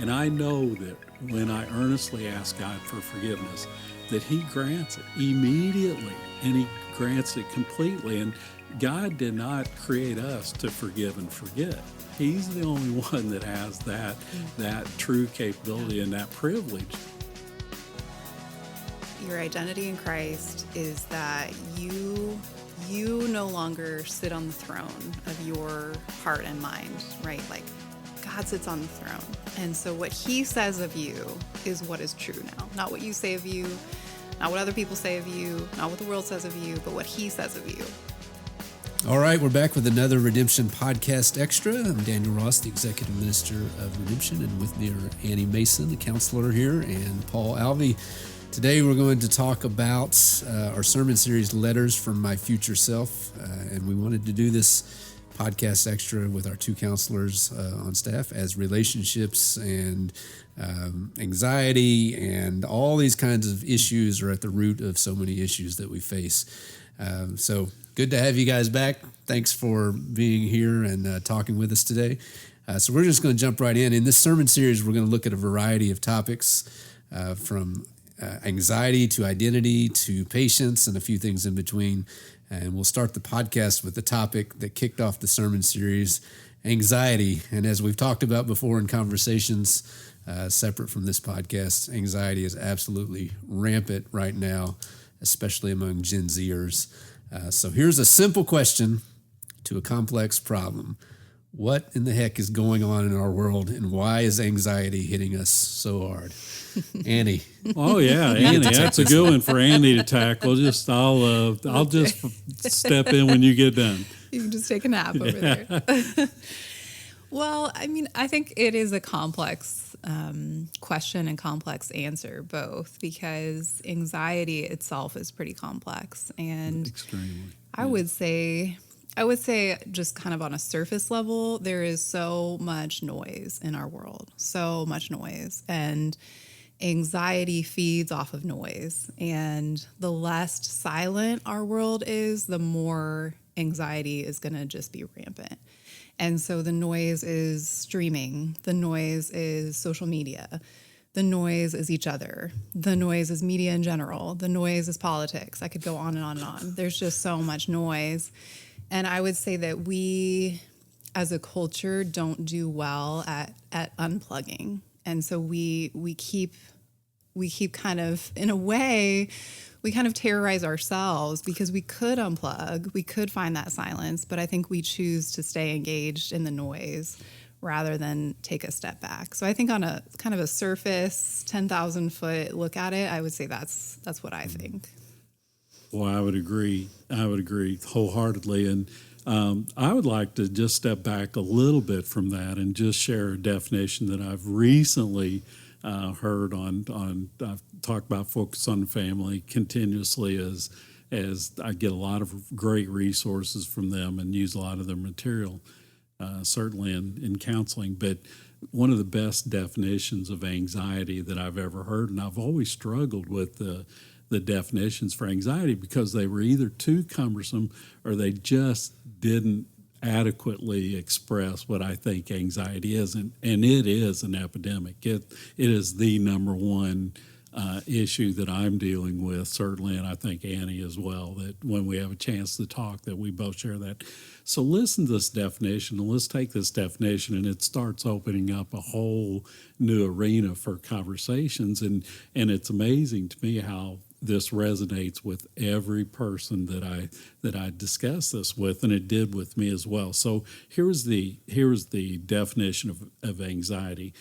And I know that when I earnestly ask God for forgiveness, that He grants it immediately, and He grants it completely. And God did not create us to forgive and forget. He's the only one that has that true capability and that privilege. Your identity in Christ is that you no longer sit on the throne of your heart and mind, right? Like God sits on the throne. And so what He says of you is what is true now. Not what you say of you, not what other people say of you, not what the world says of you, but what He says of you. All right, we're back with another Redemption Podcast Extra. I'm Daniel Ross, the Executive Minister of Redemption, and with me are Annie Mason, the counselor here, and Paul Alvey. Today we're going to talk about our sermon series, Letters from My Future Self, and we wanted to do this podcast extra with our two counselors on staff, as relationships and anxiety and all these kinds of issues are at the root of so many issues that we face. So good to have you guys back. Thanks for being here and talking with us today. So we're just going to jump right in. In this sermon series, we're going to look at a variety of topics from anxiety to identity to patience and a few things in between. And we'll start the podcast with the topic that kicked off the sermon series, anxiety. And as we've talked about before in conversations separate from this podcast, anxiety is absolutely rampant right now, especially among Gen Zers. So here's a simple question to a complex problem. What in the heck is going on in our world, and why is anxiety hitting us so hard? Annie. Oh yeah, Annie. That's a good one for Annie to tackle. I'll just step in when you get done. You can just take a nap over there. Well, I mean, I think it is a complex question and complex answer, both, because anxiety itself is pretty complex. And extremely. I would say just kind of on a surface level, there is so much noise in our world, so much noise. And anxiety feeds off of noise. And the less silent our world is, the more anxiety is going to just be rampant. And so the noise is streaming. The noise is social media. The noise is each other. The noise is media in general. The noise is politics. I could go on and on and on. There's just so much noise. And I would say that we, as a culture, don't do well at unplugging. And so we keep kind of, in a way, we kind of terrorize ourselves because we could unplug, we could find that silence, but I think we choose to stay engaged in the noise rather than take a step back. So I think on a kind of a surface, 10,000 foot look at it, I would say that's what I think. Well, I would agree wholeheartedly. And I would like to just step back a little bit from that and just share a definition that I've recently heard on I've talked about Focus on the Family continuously as I get a lot of great resources from them and use a lot of their material, certainly in counseling. But one of the best definitions of anxiety that I've ever heard, and I've always struggled with the definitions for anxiety because they were either too cumbersome or they just didn't adequately express what I think anxiety is. And it is an epidemic. It is the number one issue that I'm dealing with, certainly, and I think Annie as well, that when we have a chance to talk, that we both share that. So listen to this definition, and let's take this definition, and it starts opening up a whole new arena for conversations. And it's amazing to me how this resonates with every person that I discuss this with, and it did with me as well. So here's the definition of anxiety.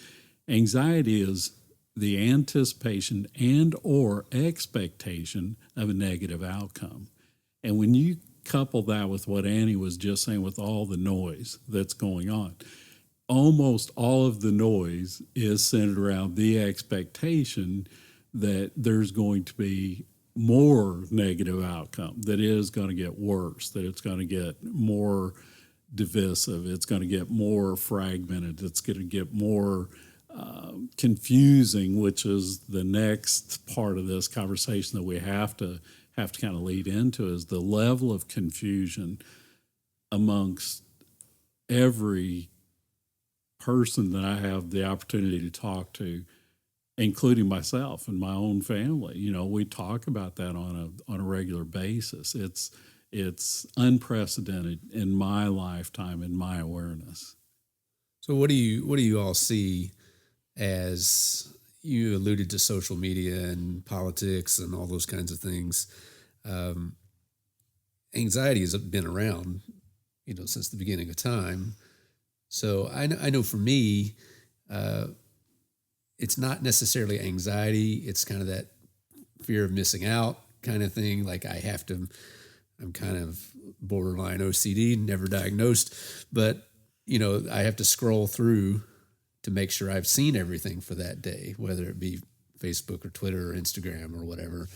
Anxiety is the anticipation and or expectation of a negative outcome. And when you couple that with what Annie was just saying, with all the noise that's going on, almost all of the noise is centered around the expectation that there's going to be more negative outcome, that it is going to get worse, that it's going to get more divisive, it's going to get more fragmented, it's going to get more confusing, which is the next part of this conversation that we have to kind of lead into, is the level of confusion amongst every person that I have the opportunity to talk to, including myself and my own family. You know, we talk about that on a regular basis. It's unprecedented in my lifetime, in my awareness. So what do you all see as you alluded to social media and politics and all those kinds of things? Anxiety has been around, since the beginning of time. So I know for me, it's not necessarily anxiety. It's kind of that fear of missing out kind of thing. Like I'm kind of borderline OCD, never diagnosed, but I have to scroll through to make sure I've seen everything for that day, whether it be Facebook or Twitter or Instagram or whatever.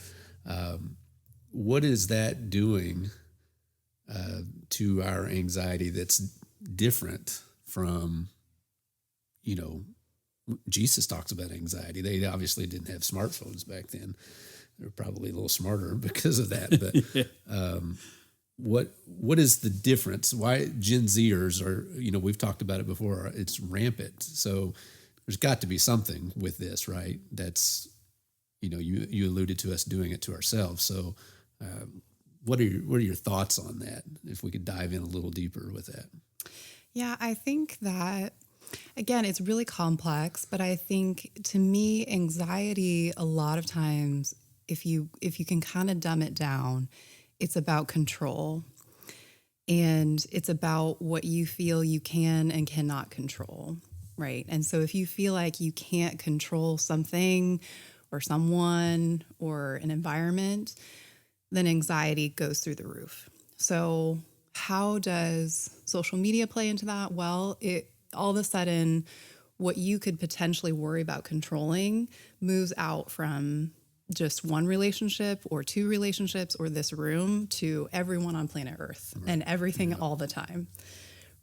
What is that doing to our anxiety that's different from, Jesus talks about anxiety. They obviously didn't have smartphones back then. They're probably a little smarter because of that. But what is the difference? Why Gen Zers are, we've talked about it before, it's rampant. So there's got to be something with this, right? That's, you alluded to us doing it to ourselves. So what are your thoughts on that? If we could dive in a little deeper with that. Yeah, I think that, again, it's really complex, but I think to me, anxiety, a lot of times, if you can kind of dumb it down, it's about control. And it's about what you feel you can and cannot control, right? And so if you feel like you can't control something or someone or an environment, then anxiety goes through the roof. So how does social media play into that? Well, all of a sudden, what you could potentially worry about controlling moves out from just one relationship or two relationships or this room to everyone on planet Earth and everything all the time,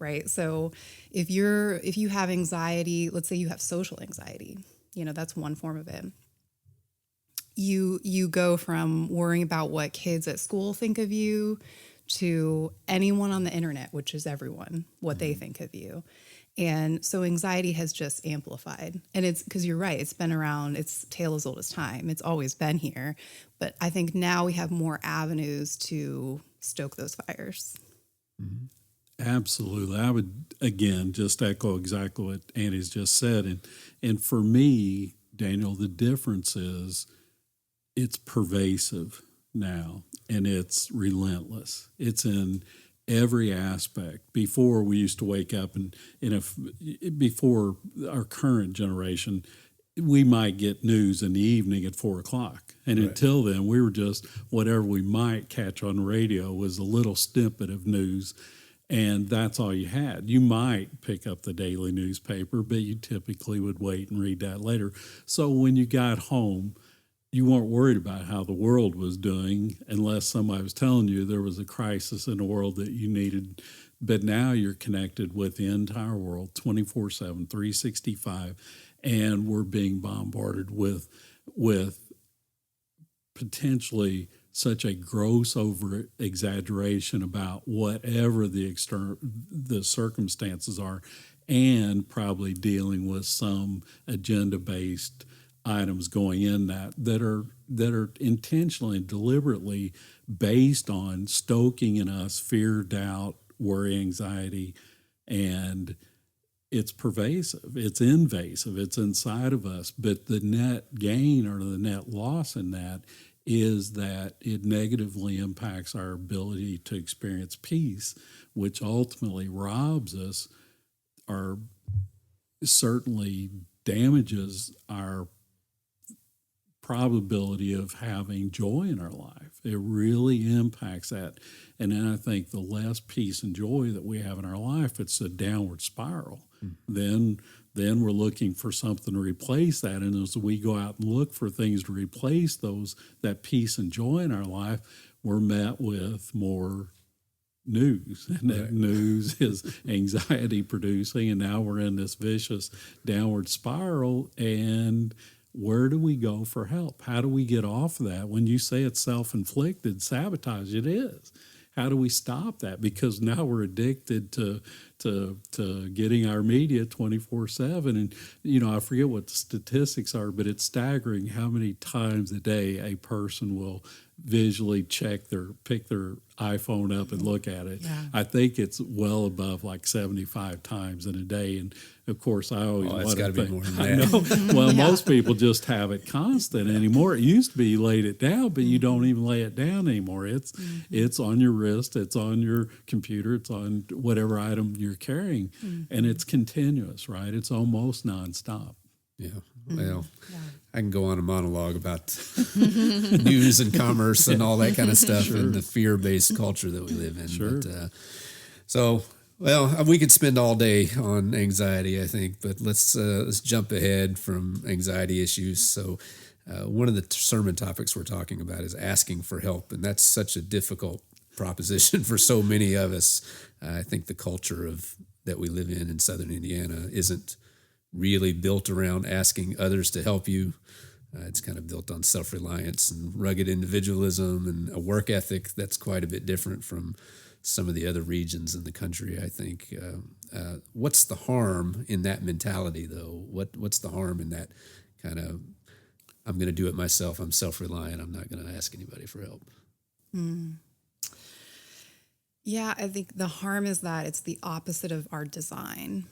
right? So if you have anxiety, let's say you have social anxiety, that's one form of it. You go from worrying about what kids at school think of you to anyone on the internet, which is everyone, what they think of you. And so anxiety has just amplified. And it's because you're right, it's been around, it's tale as old as time. It's always been here. But I think now we have more avenues to stoke those fires. Absolutely. I would, again, just echo exactly what Annie's just said. And for me, Daniel, the difference is it's pervasive now and it's relentless. It's in every aspect. Before, we used to wake up and before our current generation, we might get news in the evening at 4:00. And until then, we were just whatever we might catch on the radio was a little snippet of news. And that's all you had. You might pick up the daily newspaper, but you typically would wait and read that later. So when you got home, you weren't worried about how the world was doing unless somebody was telling you there was a crisis in the world that you needed. But now you're connected with the entire world 24/7, 365, and we're being bombarded with potentially such a gross over exaggeration about whatever the circumstances are, and probably dealing with some agenda-based items going in that are intentionally and deliberately based on stoking in us fear, doubt, worry, anxiety, and it's pervasive, it's invasive, it's inside of us. But the net gain or the net loss in that is that it negatively impacts our ability to experience peace, which ultimately robs us or certainly damages our probability of having joy in our life. It really impacts that. And then I think the less peace and joy that we have in our life, it's a downward spiral. Then we're looking for something to replace that. And as we go out and look for things to replace that peace and joy in our life, we're met with more news. And that news is anxiety producing. And now we're in this vicious downward spiral. And where do we go for help? How do we get off of that? When you say it's self-inflicted sabotage, it is. how do we stop that? Because now we're addicted to getting our media 24/7. And, I forget what the statistics are, but it's staggering how many times a day a person will visually pick their iPhone up and look at it. Yeah. I think it's well above like 75 times in a day. And of course, I always Oh, it's want to gotta be think, more than I that. know. Well, most people just have it constant anymore. It used to be you laid it down, but you don't even lay it down anymore. It's on your wrist, it's on your computer, it's on whatever item you're carrying, and it's continuous, right? It's almost nonstop. Yeah. Well, I can go on a monologue about news and commerce and all that kind of stuff and the fear-based culture that we live in. Sure. But, we could spend all day on anxiety, I think, but let's jump ahead from anxiety issues. So one of the sermon topics we're talking about is asking for help, and that's such a difficult proposition for so many of us. I think the culture that we live in Southern Indiana isn't really built around asking others to help you. It's kind of built on self-reliance and rugged individualism and a work ethic that's quite a bit different from some of the other regions in the country, I think. What's the harm in that mentality, though? What's the harm in that kind of, I'm going to do it myself, I'm self-reliant, I'm not going to ask anybody for help? Yeah, I think the harm is that it's the opposite of our design,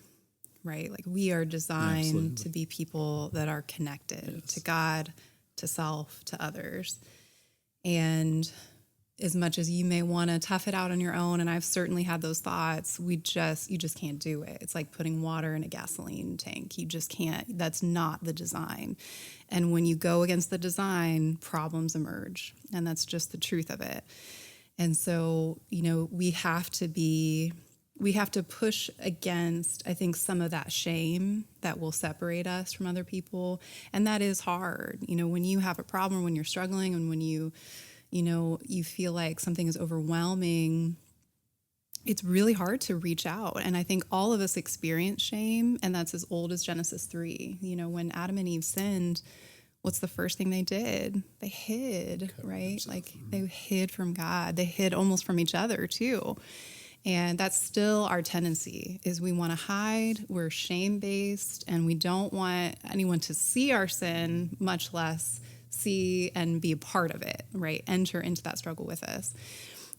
right? Like we are designed Absolutely. to be people that are connected to God, to self, to others. And as much as you may want to tough it out on your own, and I've certainly had those thoughts, you just can't do it. It's like putting water in a gasoline tank. You just can't. That's not the design. And when you go against the design, problems emerge. And that's just the truth of it. And so, we have to push against, I think, some of that shame that will separate us from other people. And that is hard. When you have a problem, when you're struggling, and when you feel like something is overwhelming, it's really hard to reach out. And I think all of us experience shame, and that's as old as Genesis 3. When Adam and Eve sinned, what's the first thing they did? They hid, right? Like they hid from God. They hid almost from each other too. And that's still our tendency, is we want to hide, we're shame-based, and we don't want anyone to see our sin, much less see and be a part of it, right? Enter into that struggle with us.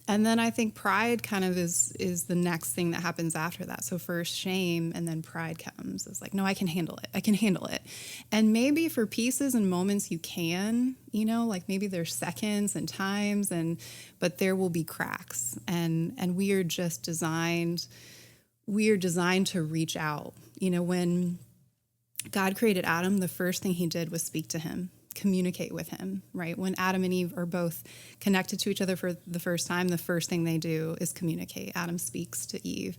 And then I think pride kind of is the next thing that happens after that. So first shame, and then pride comes. It's like, no, I can handle it. I can handle it. And maybe for pieces and moments you can, like maybe there's seconds and times, but there will be cracks. And we are just designed to reach out. When God created Adam, the first thing he did was speak to him, communicate with him, right? When Adam and Eve are both connected to each other for the first time, the first thing they do is communicate. Adam speaks to Eve.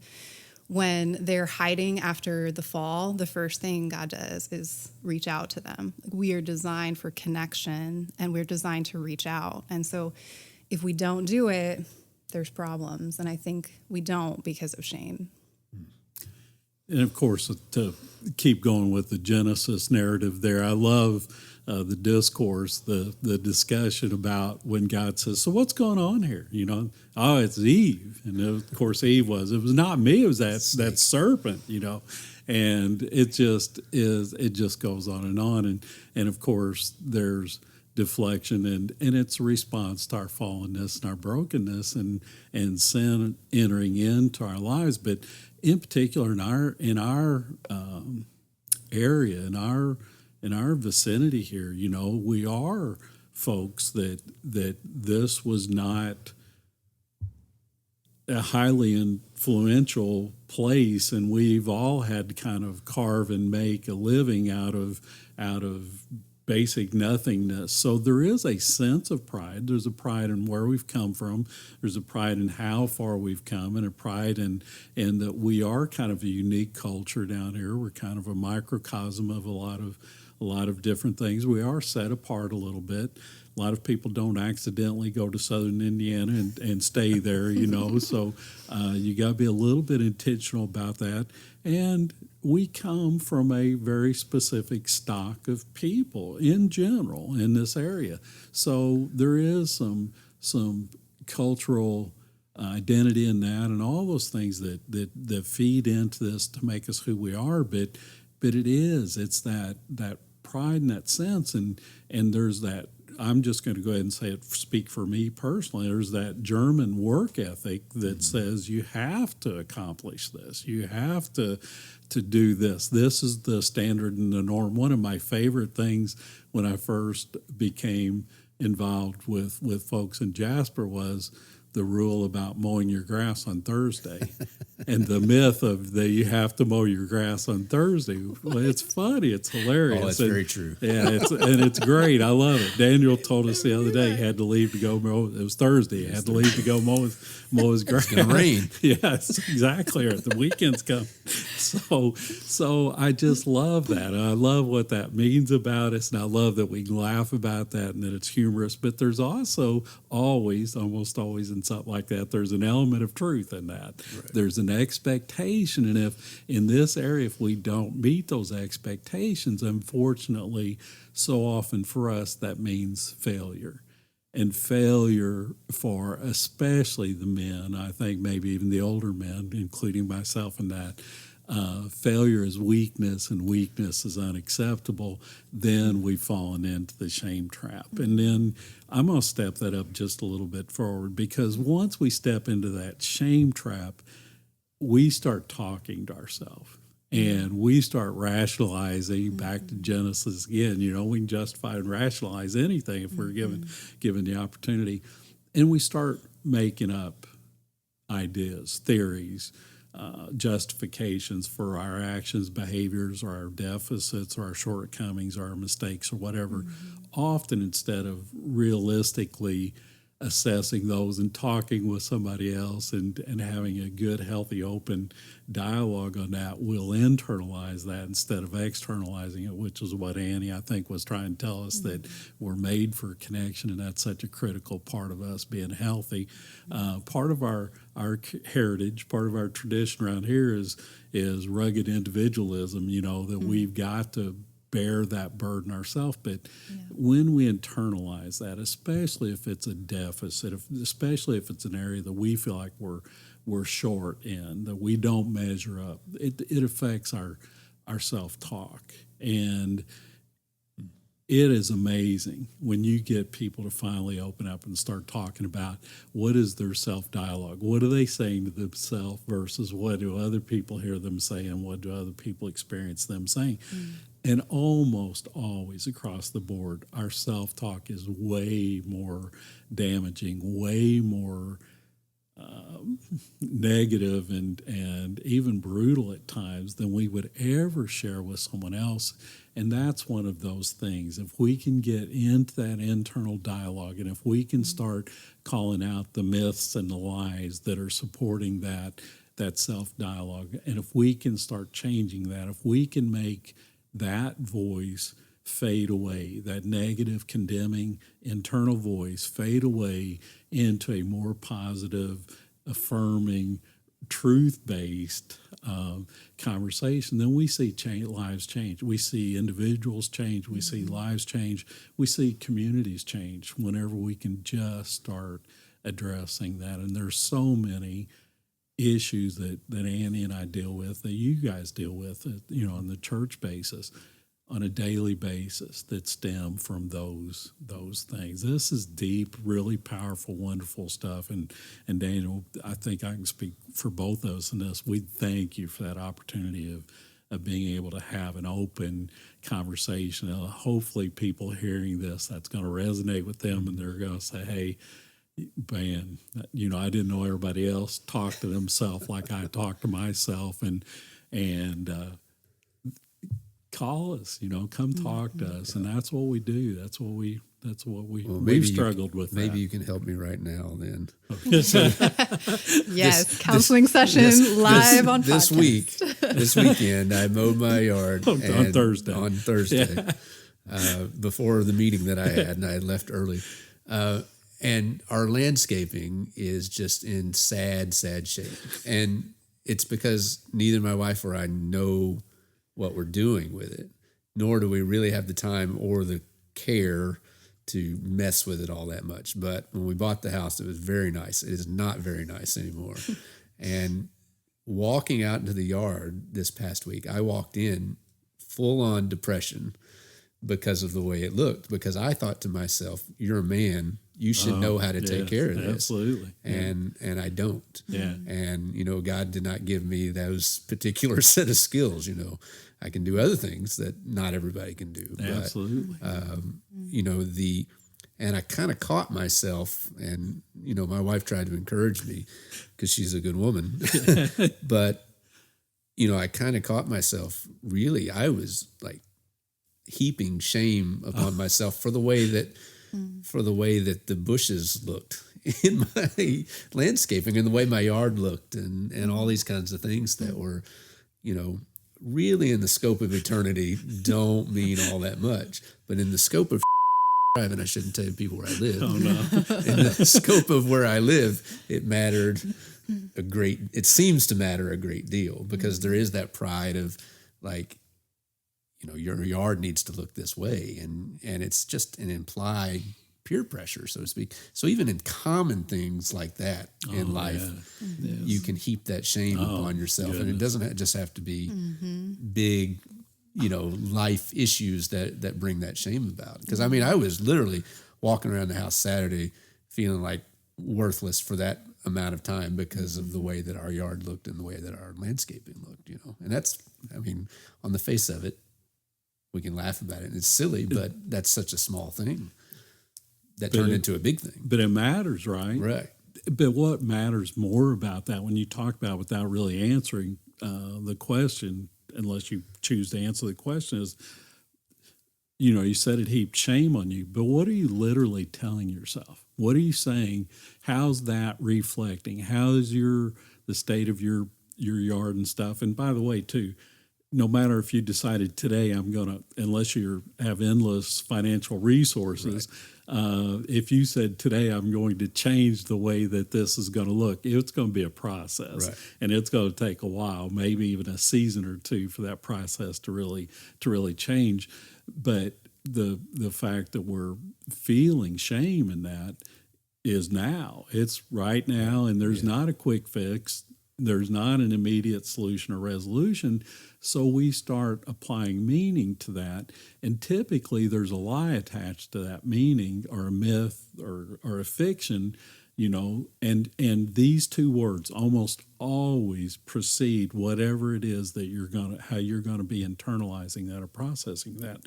When they're hiding after the fall, the first thing God does is reach out to them. We are designed for connection, and we're designed to reach out. And so if we don't do it, there's problems. And I think we don't because of shame. And of course, to keep going with the Genesis narrative there, I love the discourse, the discussion about when God says, so what's going on here? Oh, it's Eve. And of course, Eve it was not me, it was that serpent, and it just goes on. And of course, there's deflection, and it's a response to our fallenness and our brokenness and sin entering into our lives. But in particular, in our area, in our vicinity here, we are folks that this was not a highly influential place, and we've all had to kind of carve and make a living out of basic nothingness. So there is a sense of pride. There's a pride in where we've come from. There's a pride in how far we've come, and a pride in that we are kind of a unique culture down here. We're kind of a microcosm of a lot of different things. We are set apart a little bit. A lot of people don't accidentally go to Southern Indiana and stay there, So you got to be a little bit intentional about that. And we come from a very specific stock of people in general in this area. So there is some cultural identity in that, and all those things that feed into this to make us who we are. But it's that pride and that sense, and there's that. I'm just going to go ahead and say it. Speak for me personally. There's that German work ethic that says you have to accomplish this. You have to do this. This is the standard and the norm. One of my favorite things when I first became involved with folks in Jasper was the rule about mowing your grass on Thursday, and the myth of that you have to mow your grass on Thursday. Well, it's funny, it's hilarious. Oh, that's very true. Yeah, it's great. I love it. Daniel told us the other day he had to leave to go mow. It was Thursday. He had to leave to go mow his grass. It's gonna rain. Yes, exactly. Or the weekends come. So I just love that. I love what that means about us, and I love that we can laugh about that and that it's humorous. But there's also almost always in something like that, there's an element of truth in that. Right. There's an expectation, and if in this area, if we don't meet those expectations, unfortunately, so often for us that means failure. And failure for especially the men, I think maybe even the older men, including myself in that, failure is weakness and weakness is unacceptable, then we've fallen into the shame trap. And then I'm going to step that up just a little bit forward, because once we step into that shame trap, we start talking to ourselves. And we start rationalizing, back to Genesis again. We can justify and rationalize anything if we're given the opportunity. And we start making up ideas, theories, justifications for our actions, behaviors, or our deficits, or our shortcomings, or our mistakes, or whatever. Often instead of realistically assessing those and talking with somebody else and having a good, healthy, open dialogue on that, we'll internalize that instead of externalizing it, which is what Annie, I think, was trying to tell us, that we're made for connection, and that's such a critical part of us being healthy. Part of our heritage, part of our tradition around here is rugged individualism, that we've got to bear that burden ourselves. But when we internalize that, especially if it's a deficit, especially if it's an area that we feel like we're short in, that we don't measure up, it affects our self-talk. And it is amazing when you get people to finally open up and start talking about what is their self-dialogue. What are they saying to themselves versus what do other people hear them say, and what do other people experience them saying. And almost always across the board, our self-talk is way more damaging, way more negative and even brutal at times than we would ever share with someone else. And that's one of those things. If we can get into that internal dialogue, and if we can start calling out the myths and the lies that are supporting that self-dialogue, and if we can start changing that, if we can make that voice fade away, that negative, condemning internal voice fade away into a more positive, affirming, truth-based conversation, then we see lives change. We see individuals change. We see lives change. We see communities change whenever we can just start addressing that. And there's so many issues that Annie and I deal with, that you guys deal with, on the church basis, on a daily basis, that stem from those things. This is deep, really powerful, wonderful stuff. And Daniel, I think I can speak for both of us in this. We thank you for that opportunity of being able to have an open conversation. Hopefully people hearing this, that's going to resonate with them, and they're going to say, hey, man, I didn't know everybody else talked to themselves like I talk to myself, and call us, come talk to us. And that's what we do. That's what we've struggled with. Maybe you can help me right now then. Yes, counseling session live on podcast. This weekend, I mowed my yard on Thursday. Before the meeting that I had, and I had left early. And our landscaping is just in sad shape. And it's because neither my wife or I know what we're doing with it, nor do we really have the time or the care to mess with it all that much. But when we bought the house, it was very nice. It is not very nice anymore. And walking out into the yard this past week, I walked in full on depression because of the way it looked, because I thought to myself, you're a man, you should know how to take care of this. Absolutely. And I don't. Yeah. And, God did not give me those particular set of skills. I can do other things that not everybody can do. Absolutely. But, and I kind of caught myself, and, my wife tried to encourage me because she's a good woman, but, I kind of caught myself, really, I was like heaping shame upon myself for the way that the bushes looked in my landscaping and the way my yard looked and all these kinds of things that were, really in the scope of eternity don't mean all that much, but in the scope of and I shouldn't tell people where I live. Oh no. In the scope of where I live, it mattered it seems to matter a great deal, because there is that pride of like, your yard needs to look this way. And it's just an implied peer pressure, so to speak. So even in common things like that in life, you can heap that shame upon yourself. Goodness. And it doesn't just have to be big, life issues that bring that shame about. Because I was literally walking around the house Saturday feeling like worthless for that amount of time because of the way that our yard looked and the way that our landscaping looked, And that's, on the face of it, we can laugh about it and it's silly, but that's such a small thing that turned into a big thing. But it matters, right? Right. But what matters more about that, when you talk about without really answering the question, unless you choose to answer the question, is, you said it heaped shame on you, but what are you literally telling yourself? What are you saying? How's that reflecting? How is the state of your yard and stuff? And by the way, too, no matter if you decided today I'm going to, unless you have endless financial resources, if you said today I'm going to change the way that this is going to look, it's going to be a process, and it's going to take a while, maybe even a season or two for that process to really change. But the fact that we're feeling shame in that is now. It's right now, and there's not a quick fix. There's not an immediate solution or resolution. So we start applying meaning to that. And typically there's a lie attached to that meaning, or a myth or a fiction, and these two words almost always precede whatever it is that how you're going to be internalizing that or processing that.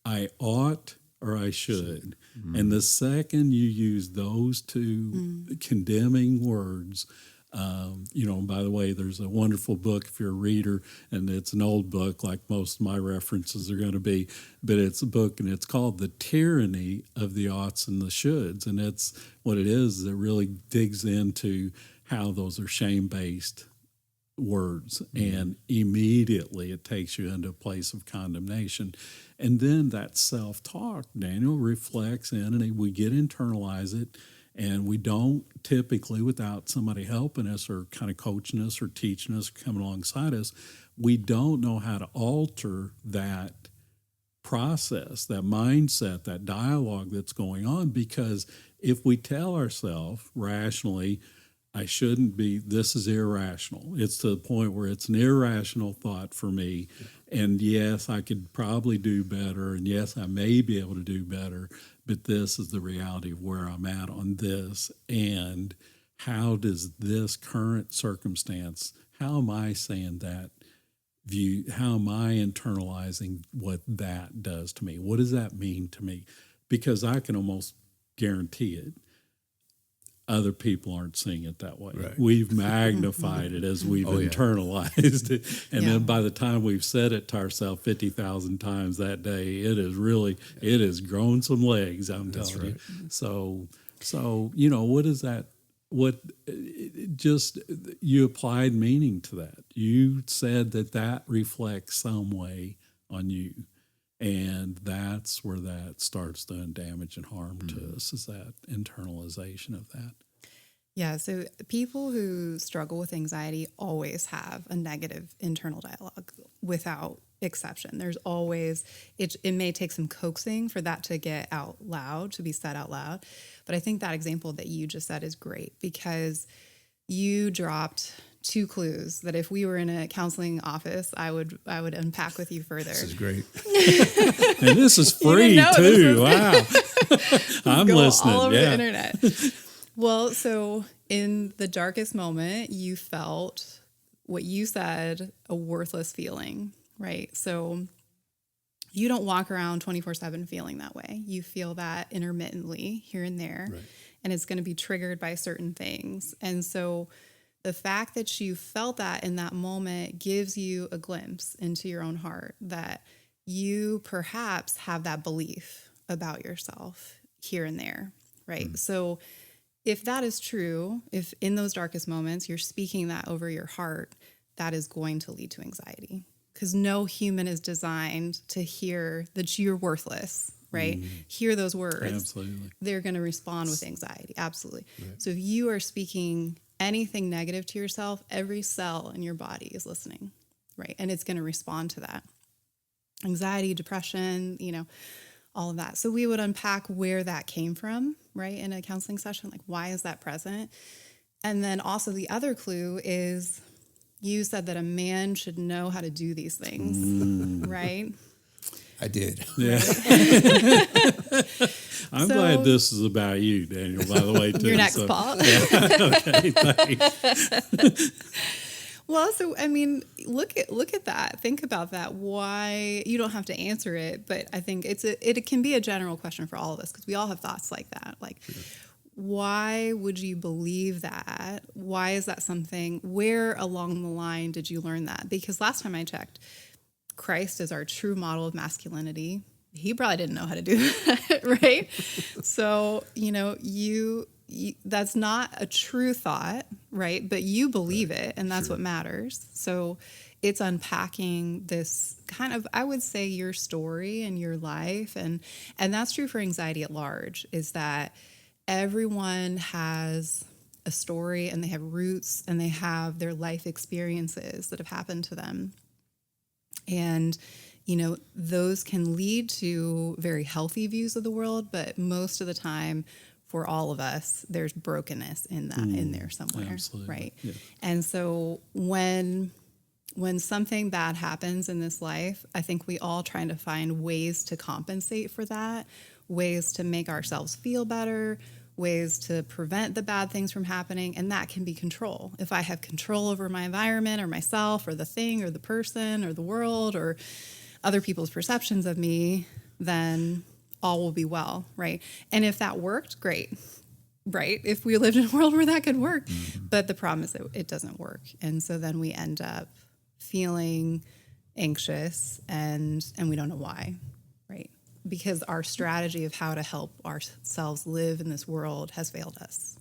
I ought or I should. Mm-hmm. And the second you use those two condemning words, by the way, there's a wonderful book if you're a reader, and it's an old book like most of my references are going to be, but it's a book and it's called The Tyranny of the Oughts and the Shoulds. And it's what it is that really digs into how those are shame-based words, and immediately it takes you into a place of condemnation. And then that self-talk, Daniel, reflects in, and we get internalize it. And we don't typically, without somebody helping us or kind of coaching us or teaching us, or coming alongside us, we don't know how to alter that process, that mindset, that dialogue that's going on. Because if we tell ourselves rationally, I shouldn't be, this is irrational. It's to the point where it's an irrational thought for me. And yes, I could probably do better. And yes, I may be able to do better. But this is the reality of where I'm at on this. And how does this current circumstance, how am I saying that view? How am I internalizing what that does to me? What does that mean to me? Because I can almost guarantee it. Other people aren't seeing it that way. Right. We've magnified it as we've internalized it. And then by the time we've said it to ourselves 50,000 times that day, it has grown some legs, I'm telling you. So, what is that? You applied meaning to that. You said that reflects some way on you. And that's where that starts doing damage and harm to us, is that internalization of that. Yeah, so people who struggle with anxiety always have a negative internal dialogue. without exception. There's always, it may take some coaxing for that to get out loud, to be said out loud. But I think that example that you just said is great, because you dropped 2 clues that if we were in a counseling office, I would unpack with you further. This is great. And this is free too. Wow. I'm Go listening. all over Yeah. the internet. Well, so in the darkest moment, you felt what you said, a worthless feeling, right? So you don't walk around 24/7 feeling that way. You feel that intermittently here and there, Right. and it's going to be triggered by certain things. And so the fact that you felt that in that moment gives you a glimpse into your own heart that you perhaps have that belief about yourself here and there, right? So if that is true, if in those darkest moments you're speaking that over your heart, that is going to lead to anxiety, because no human is designed to hear that you're worthless, right? Hear those words. Absolutely. They're going to respond with anxiety. Absolutely. Right. So if you are speaking anything negative to yourself, every cell in your body is listening, right? And it's going to respond to that. Anxiety, depression, all of that. So we would unpack where that came from, right? In a counseling session, like, why is that present? And then also the other clue is you said that a man should know how to do these things, right? I did. Yeah. I'm glad this is about you, Daniel, by the way, too. Your next Paul. Okay, thanks. Well, so I mean, look at that. Think about that. Why, you don't have to answer it, but I think it can be a general question for all of us, because we all have thoughts like that. Like, why would you believe that? Why is that something? Where along the line did you learn that? Because last time I checked, Christ is our true model of masculinity. He probably didn't know how to do that, right? So, you that's not a true thought, right? But you believe it, and that's what matters. So it's unpacking this kind of, I would say, your story and your life. And that's true for anxiety at large, is that everyone has a story, and they have roots, and they have their life experiences that have happened to them. And, those can lead to very healthy views of the world, but most of the time, for all of us, there's brokenness in that, in there somewhere, absolutely. right? Yeah. And so when something bad happens in this life, I think we all trying to find ways to compensate for that, ways to make ourselves feel better, ways to prevent the bad things from happening, and that can be control. If I have control over my environment or myself or the thing or the person or the world or other people's perceptions of me, then all will be well, right? And if that worked, great, right? If we lived in a world where that could work. But the problem is that it doesn't work. And so then we end up feeling anxious and we don't know why, right? Because our strategy of how to help ourselves live in this world has failed us.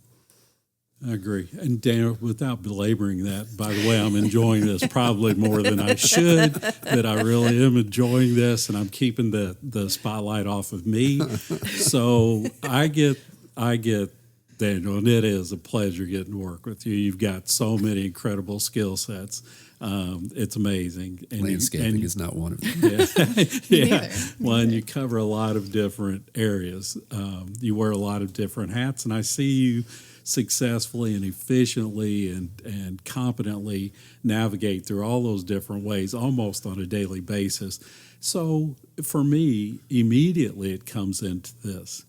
I agree. And Daniel, without belaboring that, by the way, I'm enjoying this probably more than I should, but I really am enjoying this, and I'm keeping the spotlight off of me. So I get Daniel, and it is a pleasure getting to work with you. You've got so many incredible skill sets. It's amazing. And Landscaping is not one of them. Yeah. Well, and you cover a lot of different areas. You wear a lot of different hats, and I see you successfully and efficiently and competently navigate through all those different ways almost on a daily basis. So for me, immediately it comes into this.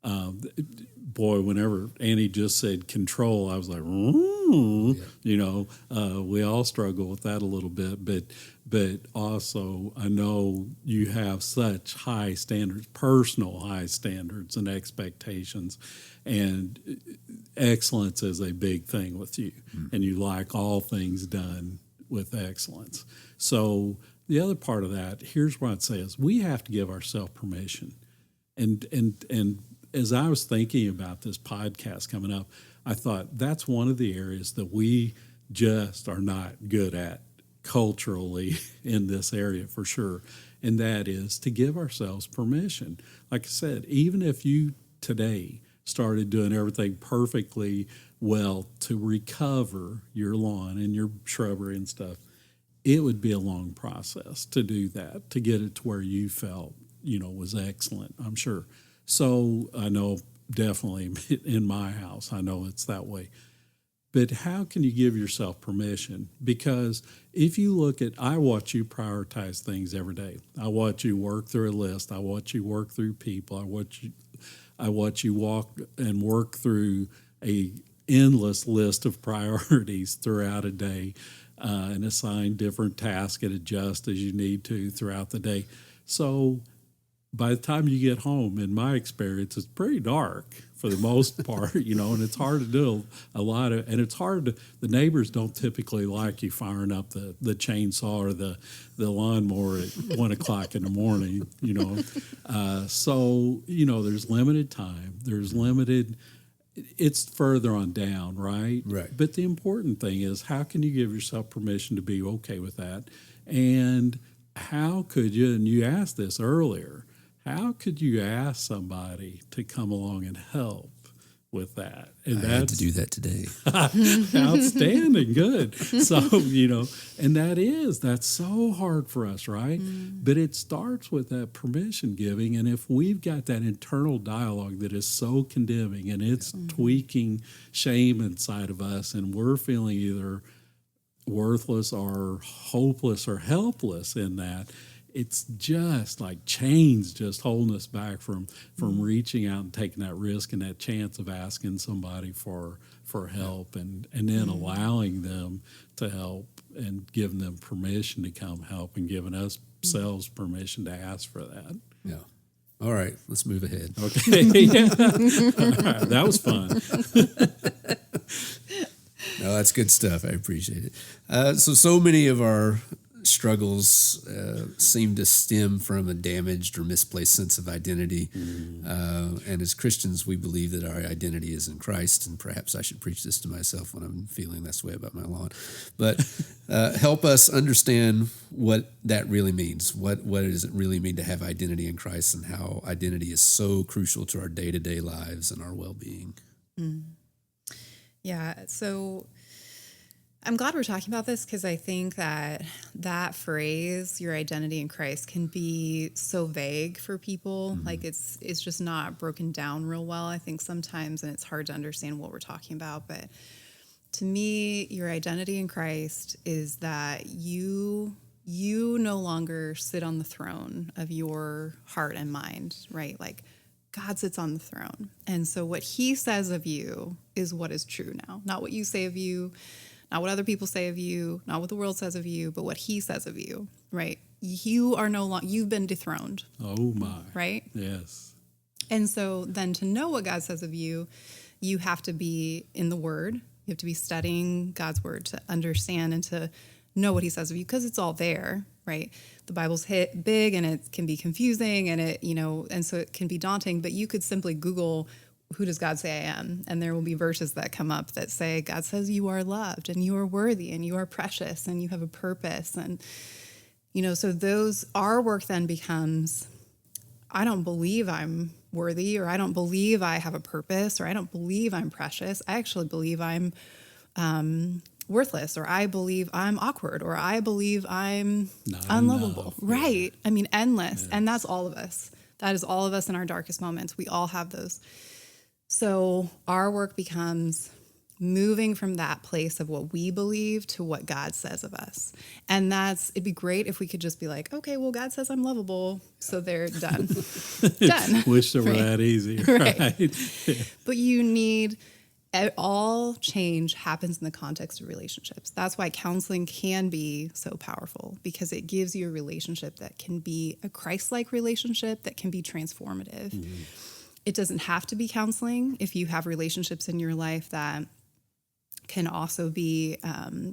Boy, whenever Annie just said control, I was like, we all struggle with that a little bit, but also I know you have such high standards, personal high standards and expectations, and excellence is a big thing with you, and you like all things done with excellence. So the other part of that, here's what I'd say is we have to give ourselves permission. And as I was thinking about this podcast coming up, I thought that's one of the areas that we just are not good at culturally in this area for sure. And that is to give ourselves permission. Like I said, even if you today started doing everything perfectly well to recover your lawn and your shrubbery and stuff, it would be a long process to do that, to get it to where you felt, was excellent, I'm sure. So I know definitely in my house, I know it's that way. But how can you give yourself permission? Because if you look at, I watch you prioritize things every day. I watch you work through a list. I watch you work through people. I watch you walk and work through a endless list of priorities throughout a day, and assign different tasks and adjust as you need to throughout the day. So by the time you get home, in my experience, it's pretty dark for the most part, and it's hard to do and it's hard to, the neighbors don't typically like you firing up the chainsaw or the lawnmower at 1 o'clock in the morning, so, there's limited time, it's further on down, right? Right. But the important thing is, how can you give yourself permission to be okay with that? And how could you, and you asked this earlier, how could you ask somebody to come along and help with that? And I had to do that today. Outstanding, good. So, and that's so hard for us, right? But it starts with that permission giving. And if we've got that internal dialogue that is so condemning and it's tweaking shame inside of us, and we're feeling either worthless or hopeless or helpless in that, it's just like chains just holding us back from reaching out and taking that risk and that chance of asking somebody for help, and then allowing them to help and giving them permission to come help and giving ourselves permission to ask for that. Yeah. All right, let's move ahead. Okay. Yeah. All right. That was fun. No, that's good stuff. I appreciate it. So many of our struggles seem to stem from a damaged or misplaced sense of identity. And as Christians, we believe that our identity is in Christ. And perhaps I should preach this to myself when I'm feeling this way about my lawn. But help us understand what that really means. What does it really mean to have identity in Christ, and how identity is so crucial to our day-to-day lives and our well-being? Yeah, so I'm glad we're talking about this, because I think that phrase, your identity in Christ, can be so vague for people. Like it's just not broken down real well, I think, sometimes, and it's hard to understand what we're talking about. But to me, your identity in Christ is that you no longer sit on the throne of your heart and mind, right? Like God sits on the throne. And so what he says of you is what is true now, not what you say of you, not what other people say of you, not what the world says of you, but what he says of you, right? You are no longer, you've been dethroned. Oh my. Right? Yes. And so then to know what God says of you, you have to be in the Word. You have to be studying God's Word to understand and to know what he says of you, because it's all there, right? The Bible's big and it can be confusing, and and so it can be daunting, but you could simply Google, who does God say I am? And there will be verses that come up that say, God says you are loved and you are worthy and you are precious and you have a purpose. And, so our work then becomes, I don't believe I'm worthy, or I don't believe I have a purpose, or I don't believe I'm precious. I actually believe I'm worthless, or I believe I'm awkward, or I believe I'm Not unlovable. enough. Right. I mean, endless. Yes. And that's all of us. That is all of us in our darkest moments. We all have those. So our work becomes moving from that place of what we believe to what God says of us. And it'd be great if we could just be like, okay, well, God says I'm lovable, so they're done. Done. Wish it were Right. that easy, Right. right? But all change happens in the context of relationships. That's why counseling can be so powerful, because it gives you a relationship that can be a Christ-like relationship that can be transformative. Mm-hmm. It doesn't have to be counseling if you have relationships in your life that can also be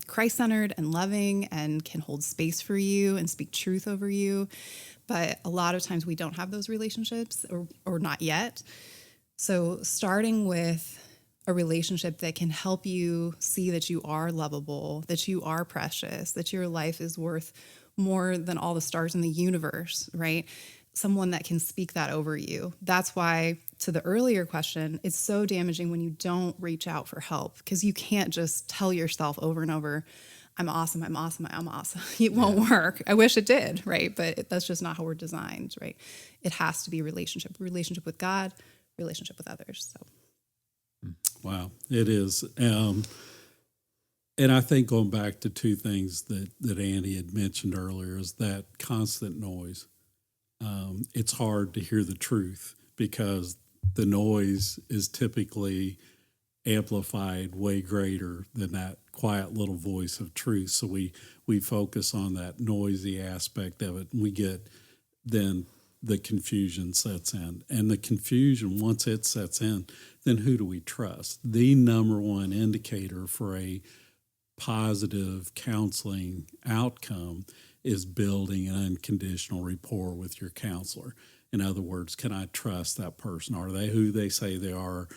Christ-centered and loving and can hold space for you and speak truth over you. But a lot of times we don't have those relationships, or not yet. So starting with a relationship that can help you see that you are lovable, that you are precious, that your life is worth more than all the stars in the universe, right? Someone that can speak that over you. That's why, to the earlier question, it's so damaging when you don't reach out for help, because you can't just tell yourself over and over, I'm awesome, I'm awesome, I'm awesome. It won't work. I wish it did, right? But that's just not how we're designed, right? It has to be relationship with God, relationship with others. So. Wow, it is. And I think going back to two things that Annie had mentioned earlier is that constant noise. It's hard to hear the truth because the noise is typically amplified way greater than that quiet little voice of truth. So we focus on that noisy aspect of it, and we get then the confusion sets in. And the confusion, once it sets in, then who do we trust? The number one indicator for a positive counseling outcome is building an unconditional rapport with your counselor. In other words, can I trust that person? Are they who they say they are?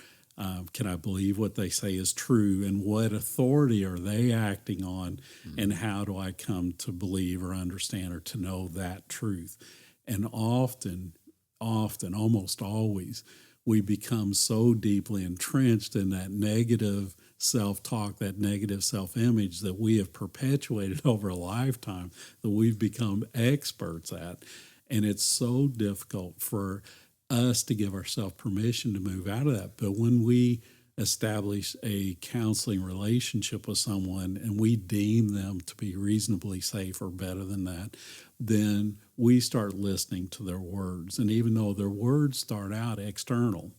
Can I believe what they say is true? And what authority are they acting on? And how do I come to believe or understand or to know that truth? And often, almost always, we become so deeply entrenched in that negative self-talk, that negative self-image that we have perpetuated over a lifetime that we've become experts at. And it's so difficult for us to give ourselves permission to move out of that. But when we establish a counseling relationship with someone and we deem them to be reasonably safe or better than that, then we start listening to their words. And even though their words start out external,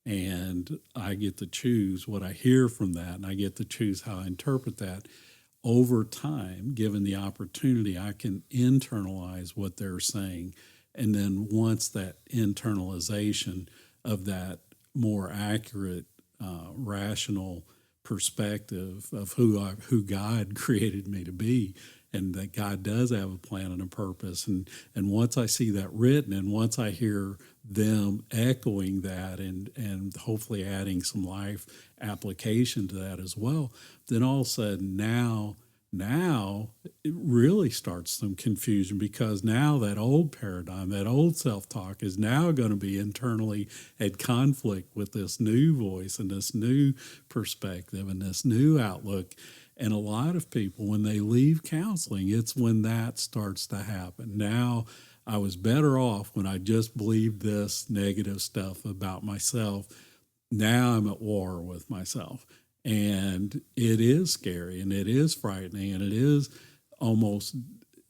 and I get to choose what I hear from that, and I get to choose how I interpret that, over time, given the opportunity, I can internalize what they're saying. And then once that internalization of that more accurate, rational perspective of who God created me to be, and that God does have a plan and a purpose. And once I see that written, and once I hear them echoing that and hopefully adding some life application to that as well, then all of a sudden now it really starts some confusion, because now that old paradigm, that old self-talk is now going to be internally at conflict with this new voice and this new perspective and this new outlook. And a lot of people, when they leave counseling, it's when that starts to happen. Now, I was better off when I just believed this negative stuff about myself. Now I'm at war with myself. And it is scary, and it is frightening, and it is almost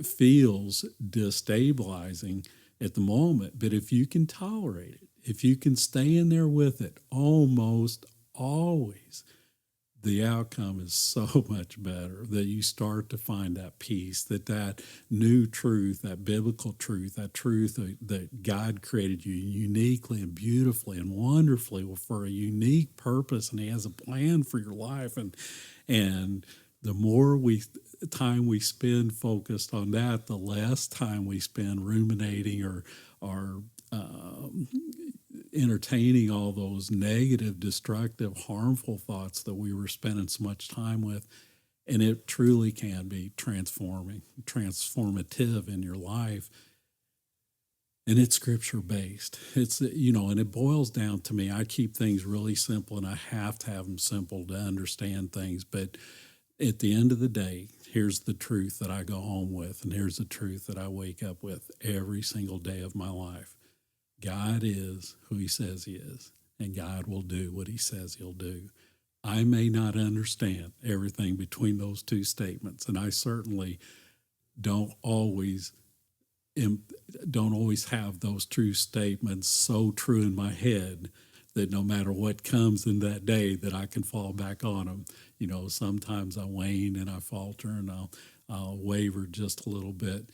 feels destabilizing at the moment. But if you can tolerate it, if you can stay in there with it, almost always, the outcome is so much better, that you start to find that peace, that new truth, that biblical truth, that truth that God created you uniquely and beautifully and wonderfully for a unique purpose, and He has a plan for your life. And the more time we spend focused on that, the less time we spend ruminating or entertaining all those negative, destructive, harmful thoughts that we were spending so much time with. And it truly can be transformative in your life. And it's scripture based. It's, and it boils down to me. I keep things really simple, and I have to have them simple to understand things. But at the end of the day, here's the truth that I go home with, and here's the truth that I wake up with every single day of my life. God is who He says He is, and God will do what He says He'll do. I may not understand everything between those two statements, and I certainly don't always have those true statements so true in my head that no matter what comes in that day, that I can fall back on them. Sometimes I wane and I falter, and I'll waver just a little bit.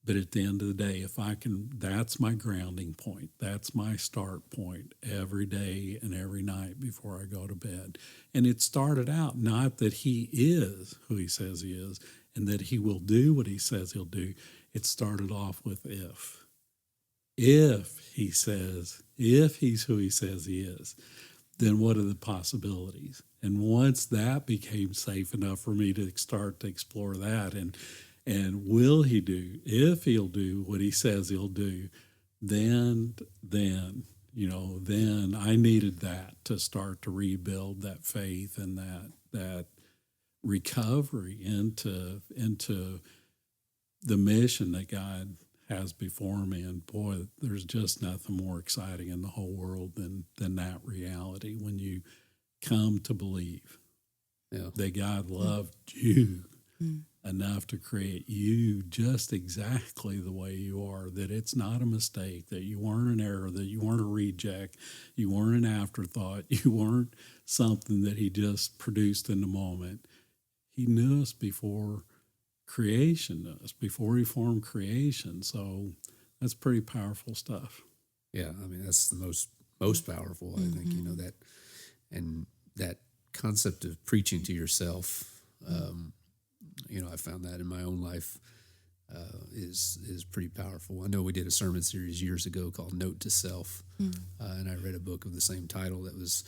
But at the end of the day, if I can, that's my grounding point. That's my start point every day and every night before I go to bed. And it started out not that He is who He says He is and that He will do what He says He'll do. It started off with if. If He's who He says He is, then what are the possibilities? And once that became safe enough for me to start to explore that, and will He do, if He'll do what He says He'll do, then I needed that to start to rebuild that faith and that recovery into the mission that God has before me. And boy, there's just nothing more exciting in the whole world than that reality when you come to believe that God loved you enough to create you just exactly the way you are, that it's not a mistake, that you weren't an error, that you weren't a reject, you weren't an afterthought, you weren't something that he just produced in the moment. He knew us before creation, before he formed creation. So that's pretty powerful stuff. Yeah, I mean, that's the most powerful, I think, that, and that concept of preaching to yourself, I found that in my own life is pretty powerful. I know we did a sermon series years ago called Note to Self, and I read a book of the same title that was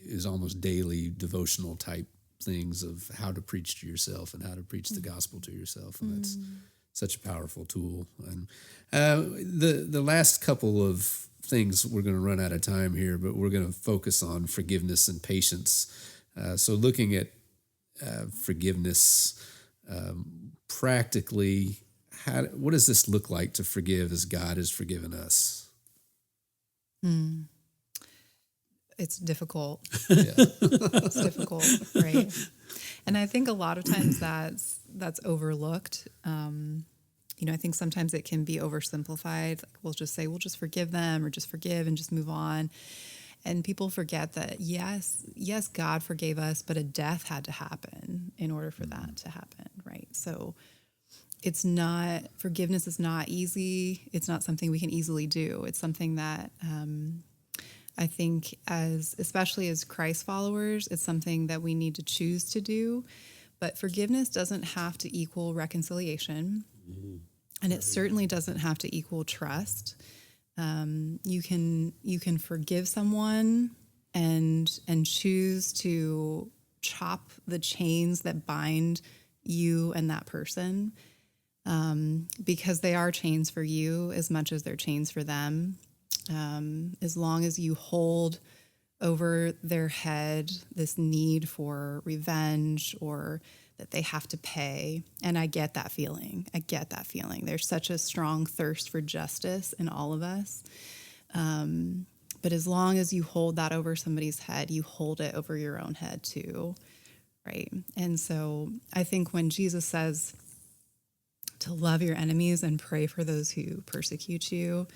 is almost daily devotional type things of how to preach to yourself and how to preach the gospel to yourself, and that's such a powerful tool. And the last couple of things, we're going to run out of time here, but we're going to focus on forgiveness and patience. So looking at forgiveness practically, what does this look like to forgive as God has forgiven us? It's difficult. Yeah. It's difficult, right? And I think a lot of times that's overlooked. I think sometimes it can be oversimplified. Like we'll just say, we'll just forgive them, or just forgive and just move on. And people forget that, yes, God forgave us, but a death had to happen in order for that to happen, right? So forgiveness is not easy. It's not something we can easily do. It's something that I think especially as Christ followers, it's something that we need to choose to do. But forgiveness doesn't have to equal reconciliation. And it certainly doesn't have to equal trust. You can forgive someone and choose to chop the chains that bind you and that person, because they are chains for you as much as they're chains for them. As long as you hold over their head this need for revenge or that they have to pay. And I get that feeling. There's such a strong thirst for justice in all of us. But as long as you hold that over somebody's head, you hold it over your own head too, right? And so I think when Jesus says to love your enemies and pray for those who persecute you,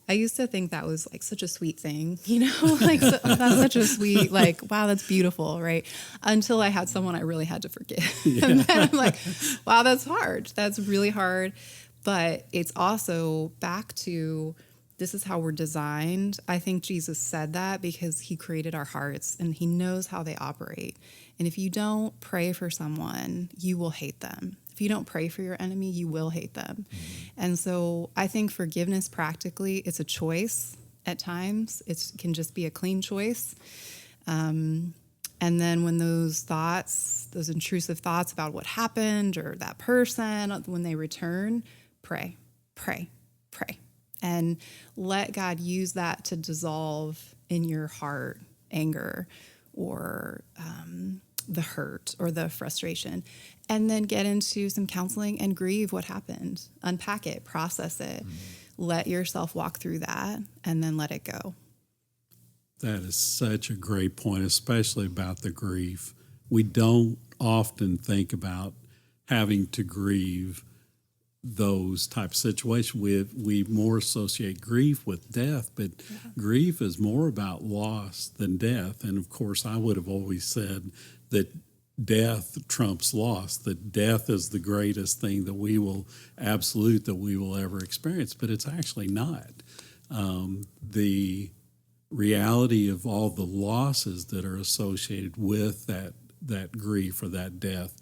I used to think that was like such a sweet thing, that's such a sweet, wow, that's beautiful, right? Until I had someone I really had to forgive. Yeah. And then I'm like, wow, that's hard. That's really hard. But it's also back to, this is how we're designed. I think Jesus said that because he created our hearts and he knows how they operate. And if you don't pray for someone, you will hate them. If you don't pray for your enemy, you will hate them. And so I think forgiveness practically, it's a choice at times. It can just be a clean choice. And then when those intrusive thoughts about what happened or that person, when they return, pray. And let God use that to dissolve in your heart anger or the hurt or the frustration, and then get into some counseling and grieve what happened, unpack it, process it, let yourself walk through that, and then let it go. That is such a great point, especially about the grief. We don't often think about having to grieve those type of situations. We more associate grief with death, but grief is more about loss than death. And of course, I would have always said that death trumps loss, that death is the greatest thing that we will ever experience, but it's actually not. The reality of all the losses that are associated with that grief or that death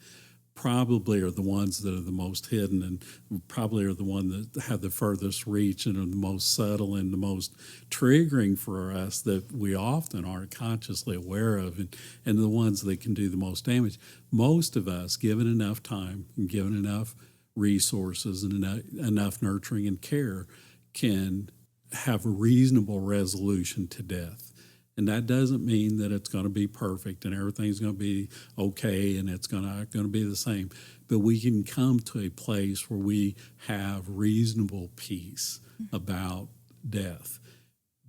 probably are the ones that are the most hidden, and probably are the ones that have the furthest reach and are the most subtle and the most triggering for us, that we often aren't consciously aware of, and the ones that can do the most damage. Most of us, given enough time and given enough resources and enough nurturing and care, can have a reasonable resolution to death. And that doesn't mean that it's going to be perfect and everything's going to be okay and it's going to be the same. But we can come to a place where we have reasonable peace about death.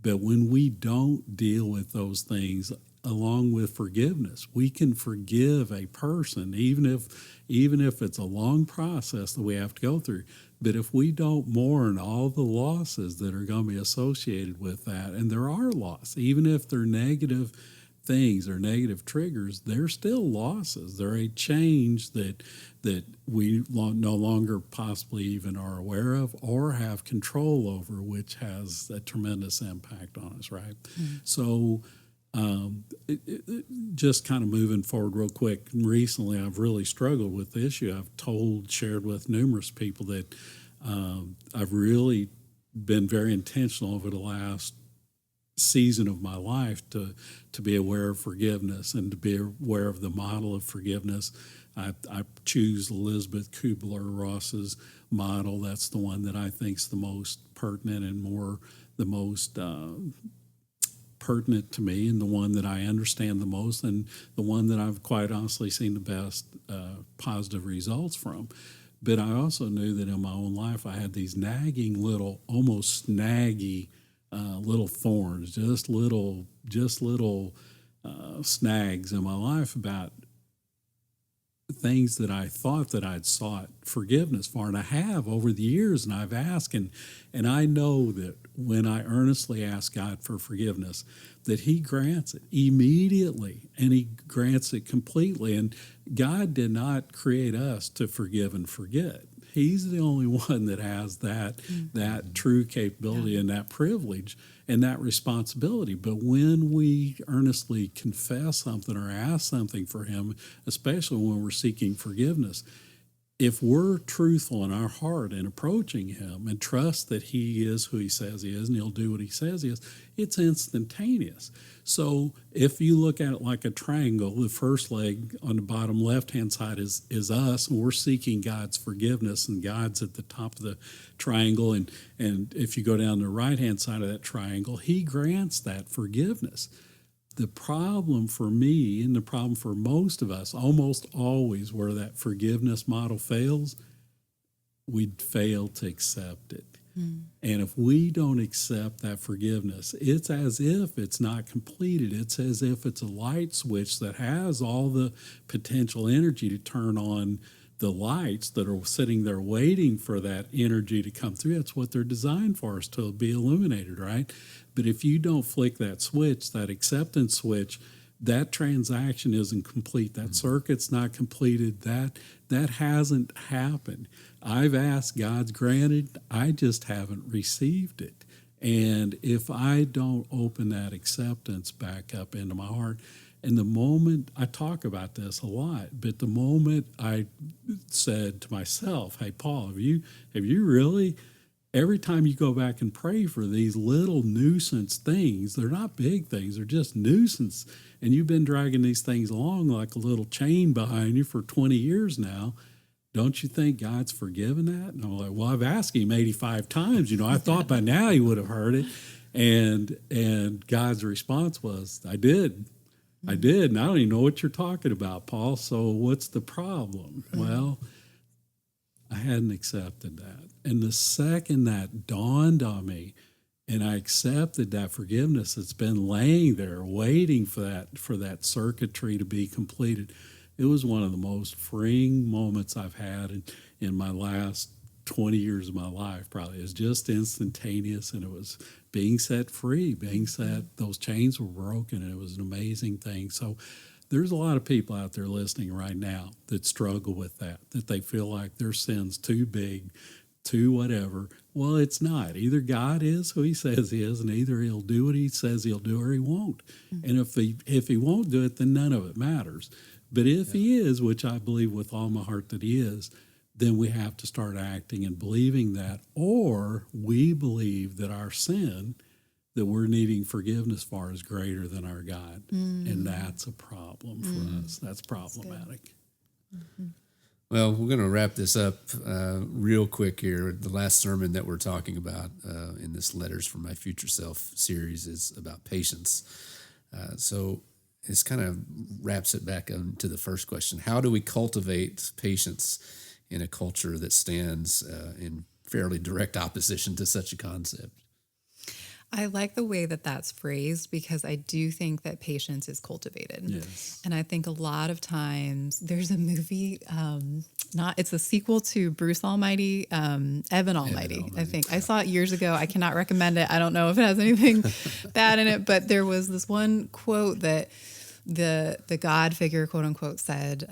But when we don't deal with those things along with forgiveness, we can forgive a person, even if it's a long process that we have to go through. But if we don't mourn all the losses that are going to be associated with that, and there are losses, even if they're negative things or negative triggers, they're still losses. They're a change that we no longer possibly even are aware of or have control over, which has a tremendous impact on us, right? So just kind of moving forward real quick, recently I've really struggled with the issue. I've shared with numerous people that I've really been very intentional over the last season of my life to be aware of forgiveness and to be aware of the model of forgiveness. I choose Elizabeth Kubler-Ross's model. That's the one that I think is the most pertinent and the most pertinent to me, and the one that I understand the most, and the one that I've quite honestly seen the best positive results from. But I also knew that in my own life I had these nagging little, almost snaggy little thorns, just little snags in my life about things that I thought that I'd sought forgiveness for, and I have over the years, and I've asked, and I know that when I earnestly ask God for forgiveness, that He grants it immediately, and He grants it completely. And God did not create us to forgive and forget. He's the only one that has that true capability and that privilege and that responsibility. But when we earnestly confess something or ask something for Him, especially when we're seeking forgiveness, if we're truthful in our heart in approaching Him and trust that He is who He says He is and He'll do what He says He is, it's instantaneous. So if you look at it like a triangle, the first leg on the bottom left-hand side is us, and we're seeking God's forgiveness, and God's at the top of the triangle. And if you go down the right-hand side of that triangle, He grants that forgiveness. The problem for me, and the problem for most of us, almost always where that forgiveness model fails, we fail to accept it. And if we don't accept that forgiveness, it's as if it's not completed. It's as if it's a light switch that has all the potential energy to turn on the lights that are sitting there waiting for that energy to come through. That's what they're designed for, is to be illuminated, right? But if you don't flick that switch, that acceptance switch, that transaction isn't complete. That circuit's not completed. That hasn't happened. I've asked, God's granted, I just haven't received it. And if I don't open that acceptance back up into my heart, and the moment, I talk about this a lot, but the moment I said to myself, hey, Paul, have you really, every time you go back and pray for these little nuisance things, they're not big things, they're just nuisance, and you've been dragging these things along like a little chain behind you for 20 years now, don't you think God's forgiven that? And I'm like, well, I've asked Him 85 times. I thought by now He would have heard it. And God's response was, I did. And I don't even know what you're talking about, Paul. So what's the problem? Well, I hadn't accepted that. And the second that dawned on me, and I accepted that forgiveness that's been laying there waiting for that circuitry to be completed, it was one of the most freeing moments I've had in my last 20 years of my life, probably. It was just instantaneous, and it was being set free, those chains were broken, and it was an amazing thing. So there's a lot of people out there listening right now that struggle with that they feel like their sin's too big, too whatever. Well, it's not. Either God is who He says He is, and either He'll do what He says He'll do, or He won't. And if he won't do it, then none of it matters. But if He is, which I believe with all my heart that He is, then we have to start acting and believing that, or we believe that our sin that we're needing forgiveness for is greater than our God. And that's a problem for us. That's problematic. Well, we're going to wrap this up real quick here. The last sermon that we're talking about in this Letters from My Future Self series is about patience. So this kind of wraps it back into the first question. How do we cultivate patience in a culture that stands in fairly direct opposition to such a concept? I like the way that that's phrased because I do think that patience is cultivated. Yes. And I think a lot of times there's a movie, it's a sequel to Bruce Almighty, Evan Almighty, I think. I saw it years ago. I cannot recommend it. I don't know if it has anything bad in it, but there was this one quote that the God figure, quote unquote, said,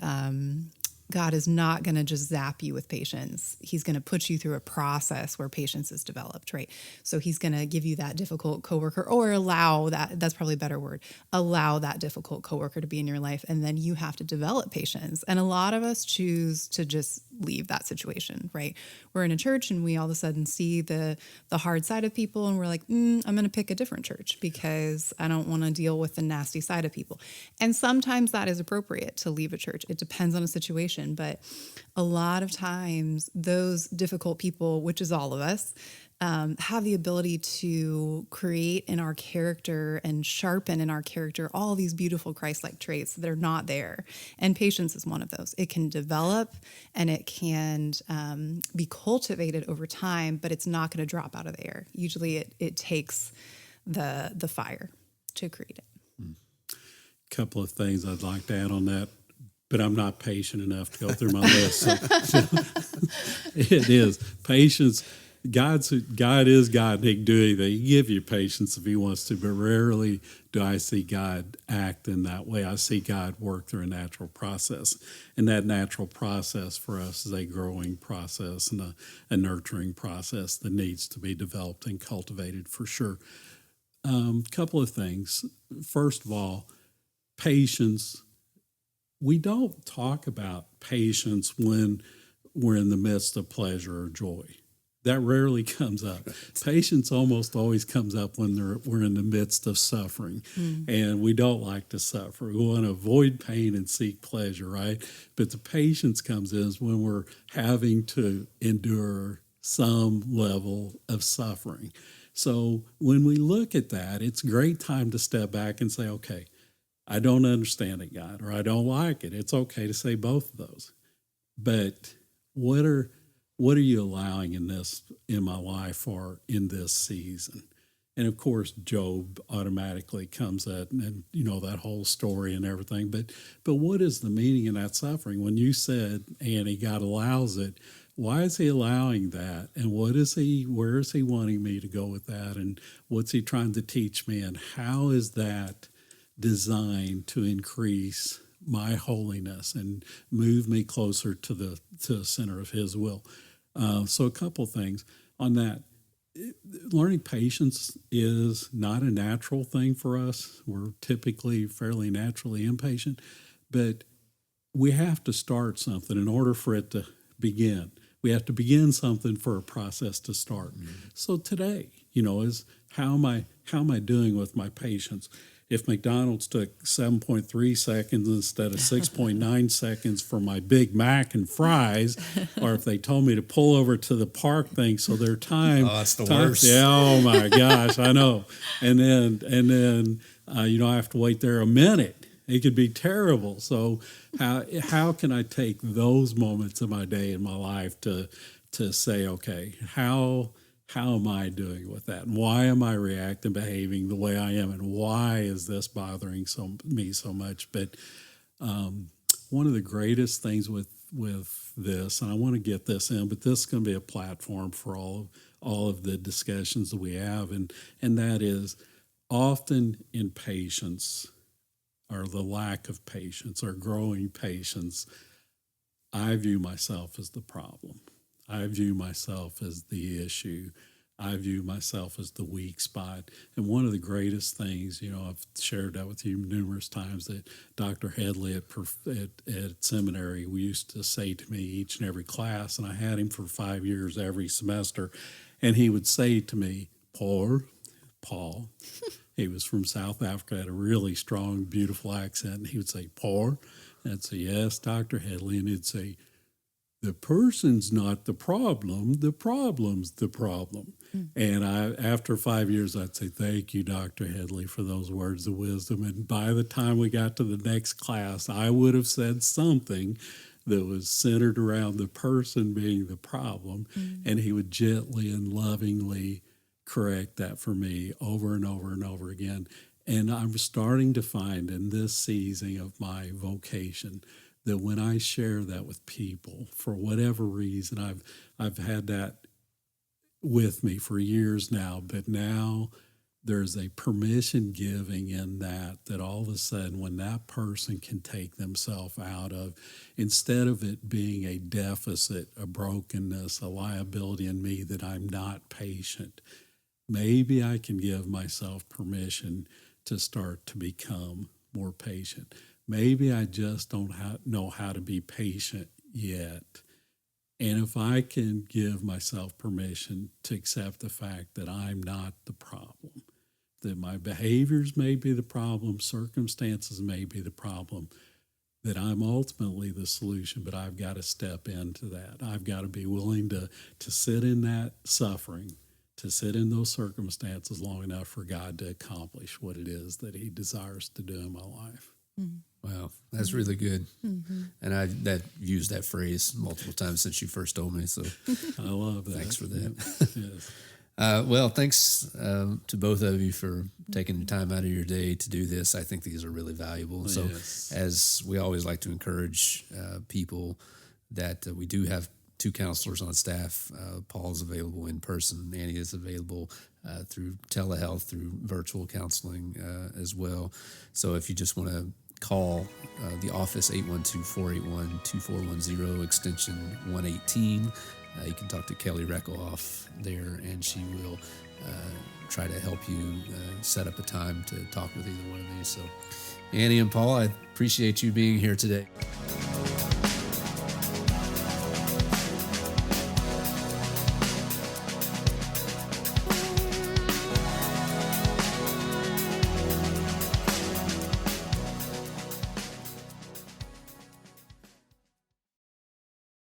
God is not going to just zap you with patience. He's going to put you through a process where patience is developed, right? So he's going to give you that difficult coworker or allow that's probably a better word, allow that difficult coworker to be in your life. And then you have to develop patience. And a lot of us choose to just leave that situation, right? We're in a church and we all of a sudden see the hard side of people and we're like, I'm going to pick a different church because I don't want to deal with the nasty side of people. And sometimes that is appropriate to leave a church. It depends on a situation. But a lot of times those difficult people, which is all of us, have the ability to create in our character and sharpen in our character all these beautiful Christ-like traits that are not there. And patience is one of those. It can develop and it can be cultivated over time, but it's not going to drop out of the air. Usually it takes the fire to create it. Couple of things I'd like to add on that, but I'm not patient enough to go through my list. So, it is patience. God is God, and he can do anything. He can give you patience if he wants to, but rarely do I see God act in that way. I see God work through a natural process, and that natural process for us is a growing process and a nurturing process that needs to be developed and cultivated for sure. Couple of things. First of all, patience. We don't talk about patience when we're in the midst of pleasure or joy. That rarely comes up. Patience almost always comes up when we're in the midst of suffering, and we don't like to suffer. We want to avoid pain and seek pleasure, right? But the patience comes in when we're having to endure some level of suffering. So when we look at that, it's a great time to step back and say, okay, I don't understand it, God, or I don't like it. It's okay to say both of those. But what are you allowing in my life or in this season? And of course, Job automatically comes at, and you know that whole story and everything. But what is the meaning in that suffering? When you said, Annie, God allows it, why is he allowing that? And where is he wanting me to go with that? And what's he trying to teach me? And how is that designed to increase my holiness and move me closer to the center of his will? So a couple things on that. Learning patience is not a natural thing for us. We're typically fairly naturally impatient, but we have to start something in order for it to begin. We have to begin something for a process to start. Mm-hmm. So today, is how am I doing with my patience? If McDonald's took 7.3 seconds instead of 6.9 seconds for my Big Mac and fries, or if they told me to pull over to the park thing so their time. Oh, that's the worst. Yeah, oh my gosh, I know. And then I have to wait there a minute. It could be terrible. So how can I take those moments of my day in my life to say, okay, how am I doing with that? And why am I reacting, behaving the way I am? And why is this bothering me so much? But one of the greatest things with this, and I want to get this in, but this is going to be a platform for all of the discussions that we have, and that is often impatience, or the lack of patience, or growing patience. I view myself as the problem. I view myself as the issue. I view myself as the weak spot. And one of the greatest things, I've shared that with you numerous times, that Dr. Headley at seminary, we used to say to me each and every class, and I had him for 5 years every semester, and he would say to me, Paul, he was from South Africa, had a really strong, beautiful accent, and he would say, Paul, and I'd say, yes, Dr. Headley, and he'd say, The person's not the problem's the problem. And after 5 years, I'd say, thank you, Dr. Headley, for those words of wisdom. And by the time we got to the next class, I would have said something that was centered around the person being the problem. And he would gently and lovingly correct that for me over and over and over again. And I'm starting to find in this season of my vocation that when I share that with people, for whatever reason, I've had that with me for years now, but now there's a permission giving in that all of a sudden when that person can take themselves out of, instead of it being a deficit, a brokenness, a liability in me that I'm not patient, maybe I can give myself permission to start to become more patient. Maybe I just don't know how to be patient yet. And if I can give myself permission to accept the fact that I'm not the problem, that my behaviors may be the problem, circumstances may be the problem, that I'm ultimately the solution, but I've got to step into that. I've got to be willing to sit in that suffering, to sit in those circumstances long enough for God to accomplish what it is that he desires to do in my life. Wow, that's really good. And I've used that phrase multiple times since you first told me. So I love that. Thanks for that. Yes. Well, thanks to both of you for taking the time out of your day to do this. I think these are really valuable. So Yes. as we always like to encourage people that we do have 2 counselors on staff. Paul's available in person. Annie is available through telehealth, through virtual counseling as well. So if you just want to call the office, 812-481-2410, extension 118. You can talk to Kelly Reckoff there, and she will try to help you set up a time to talk with either one of these. So, Annie and Paul, I appreciate you being here today.